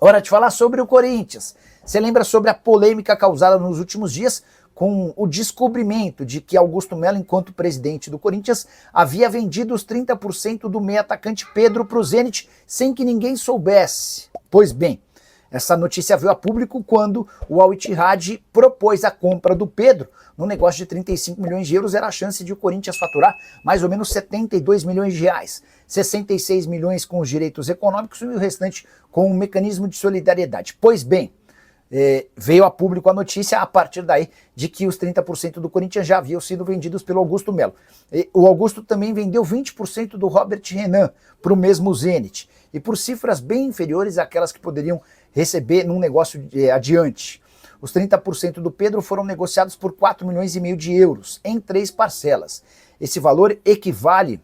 Hora de falar sobre o Corinthians. Você lembra sobre a polêmica causada nos últimos dias com o descobrimento de que Augusto Melo, enquanto presidente do Corinthians, havia vendido os 30% do meio atacante Pedro para o Zenit sem que ninguém soubesse? Pois bem, essa notícia veio a público quando o Al Ittihad propôs a compra do Pedro. No negócio de 35 milhões de euros era a chance de o Corinthians faturar mais ou menos 72 milhões de reais. 66 milhões com os direitos econômicos e o restante com o mecanismo de solidariedade. Pois bem, veio a público a notícia a partir daí de que os 30% do Corinthians já haviam sido vendidos pelo Augusto Melo. O Augusto também vendeu 20% do Robert Renan para o mesmo Zenit e por cifras bem inferiores àquelas que poderiam receber num negócio adiante. Os 30% do Pedro foram negociados por 4 milhões e meio de euros em 3 parcelas. Esse valor equivale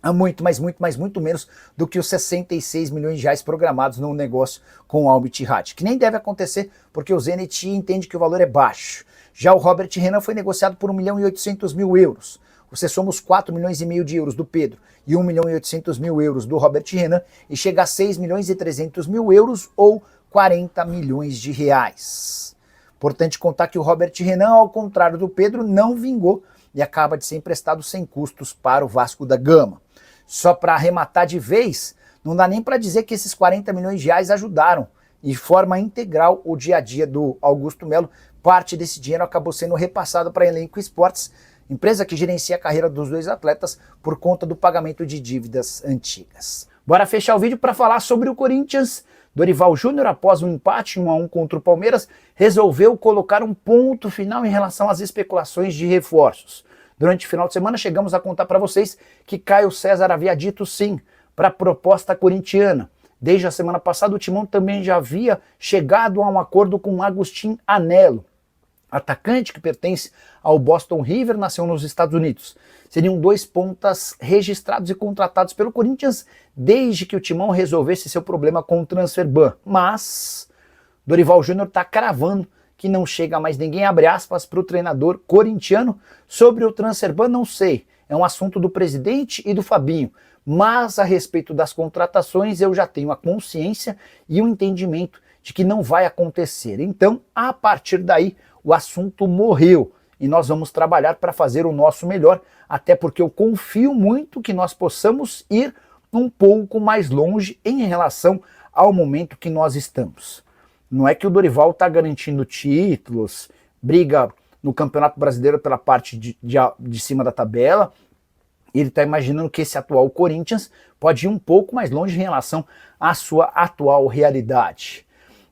a muito menos do que os 66 milhões de reais programados no negócio com o Al Ittihad, que nem deve acontecer porque o Zenit entende que o valor é baixo. Já o Robert Renan foi negociado por 1 milhão e 800 mil euros. Você soma os 4 milhões e meio de euros do Pedro e 1 milhão e 800 mil euros do Robert Renan e chega a 6 milhões e 300 mil euros ou 40 milhões de reais. Importante contar que o Robert Renan, ao contrário do Pedro, não vingou e acaba de ser emprestado sem custos para o Vasco da Gama. Só para arrematar de vez, não dá nem para dizer que esses 40 milhões de reais ajudaram de forma integral o dia a dia do Augusto Melo. Parte desse dinheiro acabou sendo repassado para a Elenco Esportes, empresa que gerencia a carreira dos dois atletas por conta do pagamento de dívidas antigas. Bora fechar o vídeo para falar sobre o Corinthians. Dorival Júnior, após um empate 1-1 contra o Palmeiras, resolveu colocar um ponto final em relação às especulações de reforços. Durante o final de semana chegamos a contar para vocês que Caio César havia dito sim para a proposta corintiana. Desde a semana passada o Timão também já havia chegado a um acordo com Agustin Anello, atacante que pertence ao Boston River, nasceu nos Estados Unidos. Seriam 2 pontas registrados e contratados pelo Corinthians desde que o Timão resolvesse seu problema com o transfer ban. Mas Dorival Júnior está cravando que não chega mais ninguém, abre aspas, para o treinador corintiano. Sobre o transfer ban, não sei, é um assunto do presidente e do Fabinho, mas a respeito das contratações eu já tenho a consciência e o entendimento de que não vai acontecer. Então, a partir daí, o assunto morreu e nós vamos trabalhar para fazer o nosso melhor, até porque eu confio muito que nós possamos ir um pouco mais longe em relação ao momento que nós estamos. Não é que o Dorival está garantindo títulos, briga no Campeonato Brasileiro pela parte de cima da tabela. Ele está imaginando que esse atual Corinthians pode ir um pouco mais longe em relação à sua atual realidade.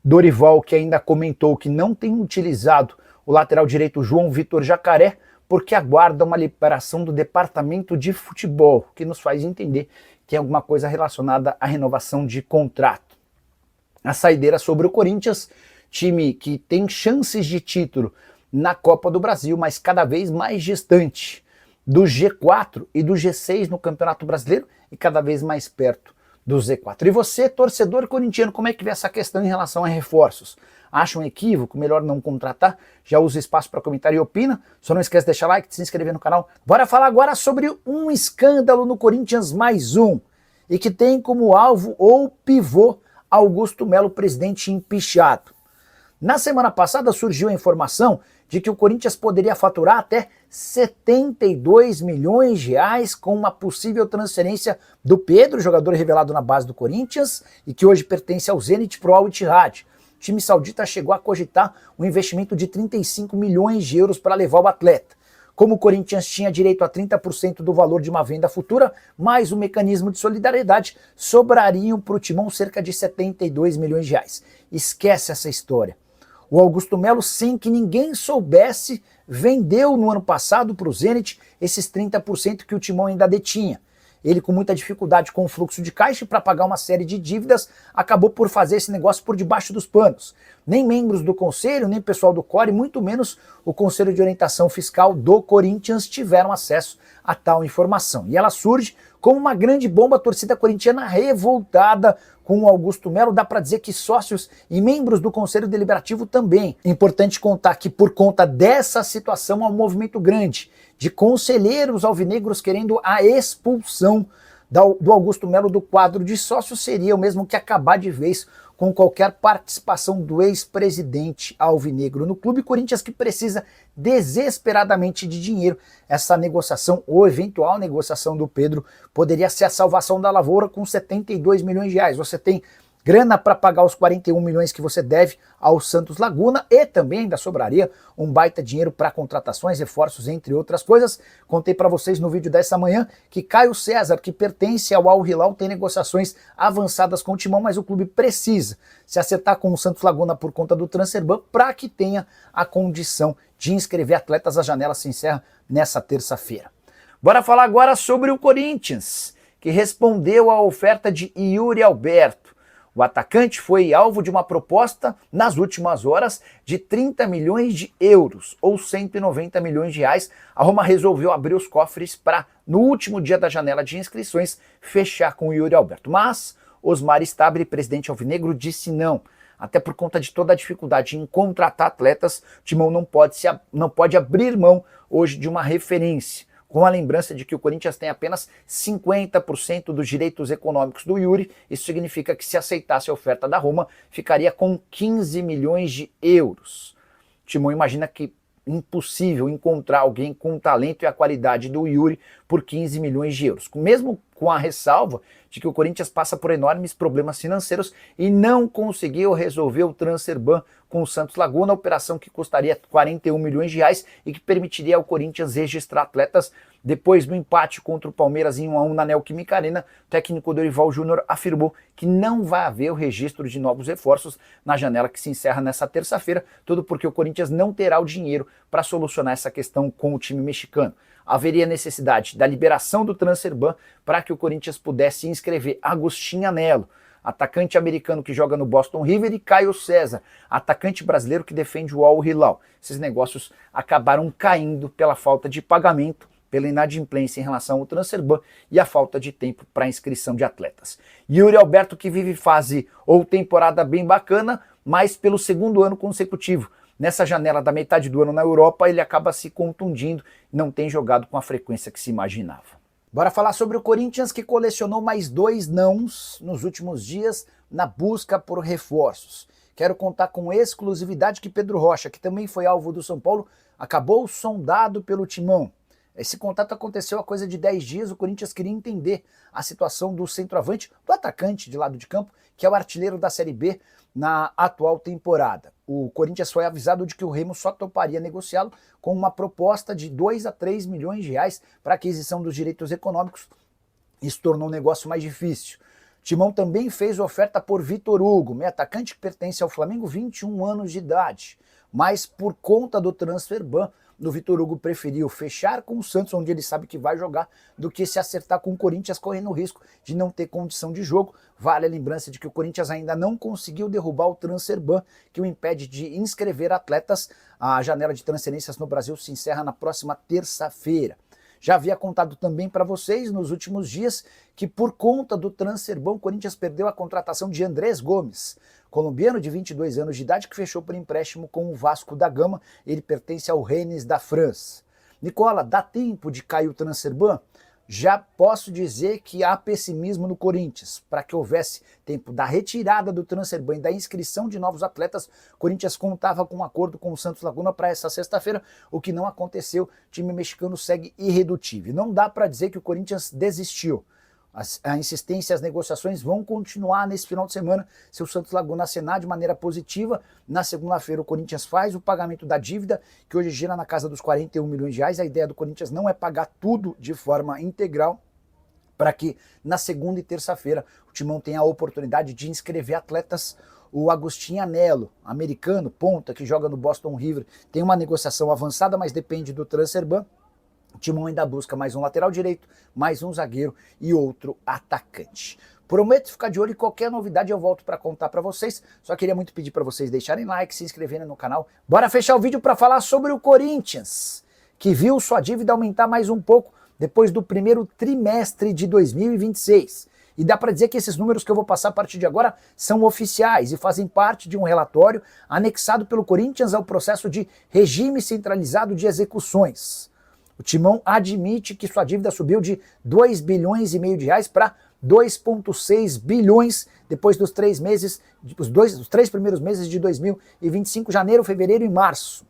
Dorival, que ainda comentou que não tem utilizado o lateral direito João Vitor Jacaré, porque aguarda uma liberação do departamento de futebol, que nos faz entender que é alguma coisa relacionada à renovação de contrato. A saideira sobre o Corinthians, time que tem chances de título na Copa do Brasil, mas cada vez mais distante do G4 e do G6 no Campeonato Brasileiro e cada vez mais perto do Z4. E você, torcedor corintiano, como é que vê essa questão em relação a reforços? Acha um equívoco, melhor não contratar? Já usa espaço para comentar e opina? Só não esquece de deixar like, de se inscrever no canal. Bora falar agora sobre um escândalo no Corinthians, mais um, e que tem como alvo ou pivô Augusto Melo, presidente empichado. Na semana passada surgiu a informação de que o Corinthians poderia faturar até 72 milhões de reais com uma possível transferência do Pedro, jogador revelado na base do Corinthians e que hoje pertence ao Zenit pro Al Ittihad. O time saudita chegou a cogitar um investimento de 35 milhões de euros para levar o atleta. Como o Corinthians tinha direito a 30% do valor de uma venda futura, mais o mecanismo de solidariedade, sobrariam para o Timão cerca de 72 milhões de reais. Esquece essa história. O Augusto Melo, sem que ninguém soubesse, vendeu no ano passado para o Zenit esses 30% que o Timão ainda detinha. Ele, com muita dificuldade com o fluxo de caixa para pagar uma série de dívidas, acabou por fazer esse negócio por debaixo dos panos. Nem membros do conselho, nem pessoal do CORE, muito menos o Conselho de Orientação Fiscal do Corinthians tiveram acesso a tal informação. E ela surge como uma grande bomba, a torcida corintiana revoltada com o Augusto Melo. Dá para dizer que sócios e membros do Conselho Deliberativo também. Importante contar que por conta dessa situação há um movimento grande de conselheiros alvinegros querendo a expulsão do Augusto Melo do quadro de sócios. Seria o mesmo que acabar de vez com qualquer participação do ex-presidente alvinegro no clube. Corinthians que precisa desesperadamente de dinheiro. Essa negociação, ou eventual negociação do Pedro, poderia ser a salvação da lavoura com 72 milhões de reais. Você tem grana para pagar os 41 milhões que você deve ao Santos Laguna e também ainda sobraria um baita dinheiro para contratações, reforços, entre outras coisas. Contei para vocês no vídeo dessa manhã que Caio César, que pertence ao Al Hilal, tem negociações avançadas com o Timão, mas o clube precisa se acertar com o Santos Laguna por conta do Transferban para que tenha a condição de inscrever atletas. A janela se encerra nessa terça-feira. Bora falar agora sobre o Corinthians, que respondeu à oferta de Yuri Alberto. O atacante foi alvo de uma proposta nas últimas horas de 30 milhões de euros, ou 190 milhões de reais. A Roma resolveu abrir os cofres para, no último dia da janela de inscrições, fechar com o Yuri Alberto. Mas Osmar Stabile, presidente alvinegro, disse não. Até por conta de toda a dificuldade em contratar atletas, o Timão não pode abrir mão hoje de uma referência. Com a lembrança de que o Corinthians tem apenas 50% dos direitos econômicos do Yuri, isso significa que se aceitasse a oferta da Roma, ficaria com 15 milhões de euros. O Timão imagina que é impossível encontrar alguém com o talento e a qualidade do Yuri por 15 milhões de euros. Mesmo com a ressalva de que o Corinthians passa por enormes problemas financeiros e não conseguiu resolver o Transferban com o Santos Laguna, operação que custaria 41 milhões de reais e que permitiria ao Corinthians registrar atletas. Depois do empate contra o Palmeiras em 1-1 na Neoquímica Arena, o técnico Dorival Júnior afirmou que não vai haver o registro de novos reforços na janela que se encerra nessa terça-feira, tudo porque o Corinthians não terá o dinheiro para solucionar essa questão com o time mexicano. Haveria necessidade da liberação do Transferban para que o Corinthians pudesse inscrever Agustín Anello, atacante americano que joga no Boston River, e Caio César, atacante brasileiro que defende o Al Hilal. Esses negócios acabaram caindo pela falta de pagamento, pela inadimplência em relação ao Transferban e a falta de tempo para a inscrição de atletas. Yuri Alberto, que vive fase ou temporada bem bacana, mas pelo segundo ano consecutivo. Nessa janela da metade do ano na Europa, ele acaba se contundindo e não tem jogado com a frequência que se imaginava. Bora falar sobre o Corinthians, que colecionou mais 2 nãos nos últimos dias na busca por reforços. Quero contar com exclusividade que Pedro Rocha, que também foi alvo do São Paulo, acabou sondado pelo Timão. Esse contato aconteceu há coisa de 10 dias, o Corinthians queria entender a situação do centroavante, do atacante de lado de campo, que é o artilheiro da Série B na atual temporada. O Corinthians foi avisado de que o Remo só toparia negociá-lo com uma proposta de 2 a 3 milhões de reais para aquisição dos direitos econômicos. Isso tornou o negócio mais difícil. Timão também fez oferta por Vitor Hugo, meio atacante que pertence ao Flamengo, 21 anos de idade. Mas por conta do Transferban, o Vitor Hugo preferiu fechar com o Santos, onde ele sabe que vai jogar, do que se acertar com o Corinthians, correndo o risco de não ter condição de jogo. Vale a lembrança de que o Corinthians ainda não conseguiu derrubar o Transferban, que o impede de inscrever atletas. A janela de transferências no Brasil se encerra na próxima terça-feira. Já havia contado também para vocês nos últimos dias que por conta do Transferban o Corinthians perdeu a contratação de Andrés Gomes, colombiano de 22 anos de idade que fechou por empréstimo com o Vasco da Gama. Ele pertence ao Rennes da França. Nicola, dá tempo de cair o Transferban? Já posso dizer que há pessimismo no Corinthians. Para que houvesse tempo da retirada do Transferban e da inscrição de novos atletas, o Corinthians contava com um acordo com o Santos Laguna para essa sexta-feira, o que não aconteceu. O time mexicano segue irredutível. Não dá para dizer que o Corinthians desistiu. A insistência e as negociações vão continuar nesse final de semana se o Santos Laguna acenar de maneira positiva. Na segunda-feira o Corinthians faz o pagamento da dívida, que hoje gira na casa dos 41 milhões de reais. A ideia do Corinthians não é pagar tudo de forma integral, para que na segunda e terça-feira o Timão tenha a oportunidade de inscrever atletas. O Agustín Anello, americano, ponta, que joga no Boston River, tem uma negociação avançada, mas depende do Transferban. O Timão ainda busca mais um lateral direito, mais um zagueiro e outro atacante. Prometo ficar de olho em qualquer novidade, eu volto para contar para vocês. Só queria muito pedir para vocês deixarem like, se inscreverem no canal. Bora fechar o vídeo para falar sobre o Corinthians, que viu sua dívida aumentar mais um pouco depois do primeiro trimestre de 2026. E dá para dizer que esses números que eu vou passar a partir de agora são oficiais e fazem parte de um relatório anexado pelo Corinthians ao processo de regime centralizado de execuções. O Timão admite que sua dívida subiu de 2 bilhões e meio de reais para 2,6 bilhões depois dos 3 meses, os 3 primeiros meses de 2025, janeiro, fevereiro e março.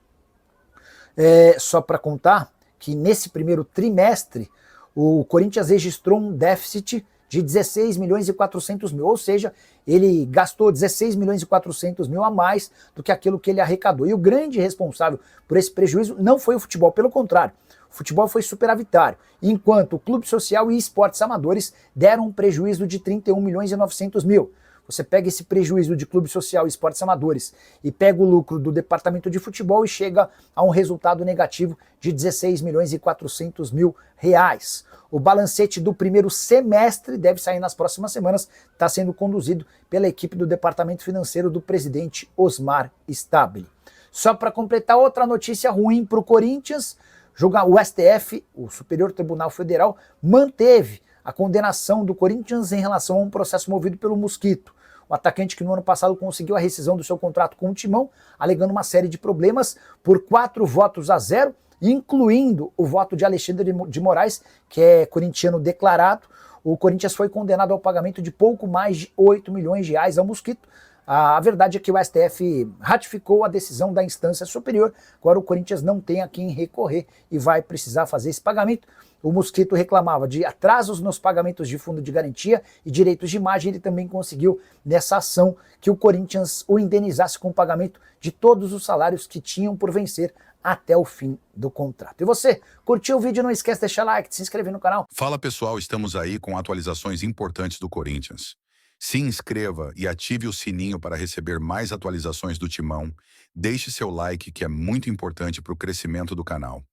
Só para contar que nesse primeiro trimestre, o Corinthians registrou um déficit de 16 milhões e 400 mil, ou seja, ele gastou 16 milhões e 400 mil a mais do que aquilo que ele arrecadou. E o grande responsável por esse prejuízo não foi o futebol, pelo contrário, o futebol foi superavitário, enquanto o Clube Social e Esportes Amadores deram um prejuízo de 31 milhões e 900 mil. Você pega esse prejuízo de Clube Social e Esportes Amadores e pega o lucro do departamento de futebol e chega a um resultado negativo de 16 milhões e 400 mil reais. O balancete do primeiro semestre deve sair nas próximas semanas, está sendo conduzido pela equipe do departamento financeiro do presidente Osmar Stabile. Só para completar, outra notícia ruim para o Corinthians, o STF, o Superior Tribunal Federal, manteve a condenação do Corinthians em relação a um processo movido pelo Mosquito. O atacante que no ano passado conseguiu a rescisão do seu contrato com o Timão, alegando uma série de problemas por 4-0, incluindo o voto de Alexandre de Moraes, que é corintiano declarado. O Corinthians foi condenado ao pagamento de pouco mais de 8 milhões de reais ao Mosquito. A verdade é que o STF ratificou a decisão da instância superior, agora o Corinthians não tem a quem recorrer e vai precisar fazer esse pagamento. O Mosquito reclamava de atrasos nos pagamentos de fundo de garantia e direitos de imagem, ele também conseguiu nessa ação que o Corinthians o indenizasse com o pagamento de todos os salários que tinham por vencer até o fim do contrato. E você, curtiu o vídeo? Não esquece de deixar like, de se inscrever no canal. Fala pessoal, estamos aí com atualizações importantes do Corinthians. Se inscreva e ative o sininho para receber mais atualizações do Timão. Deixe seu like, que é muito importante para o crescimento do canal.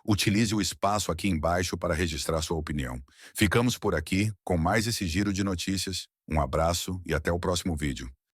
Utilize o espaço aqui embaixo para registrar sua opinião. Ficamos por aqui com mais esse giro de notícias. Um abraço e até o próximo vídeo.